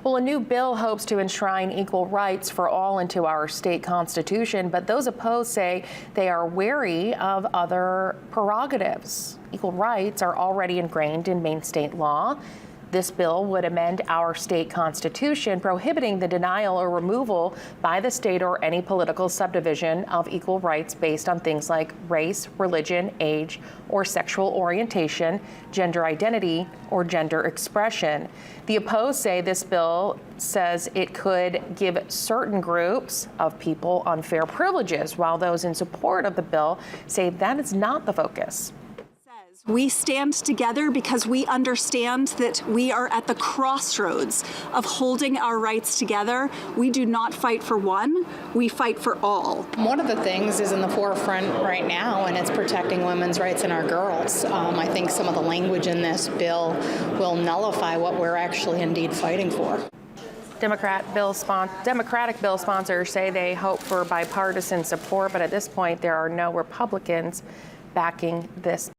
Well, a new bill hopes to enshrine equal rights for all into our state constitution, but those opposed say they are wary of other prerogatives. Equal rights are already ingrained in Maine state law. This bill would amend our state constitution, prohibiting the denial or removal by the state or any political subdivision of equal rights based on things like race, religion, age, or sexual orientation, gender identity, or gender expression. The opposed say this bill says it could give certain groups of people unfair privileges, while those in support of the bill say that is not the focus. We stand together because we understand that we are at the crossroads of holding our rights together. We do not fight for one, we fight for all. One of the things is in the forefront right now, and it's protecting women's rights and our girls. I think some of the language in this bill will nullify what we're actually indeed fighting for. Democratic bill sponsors say they hope for bipartisan support, but at this point there are no Republicans backing this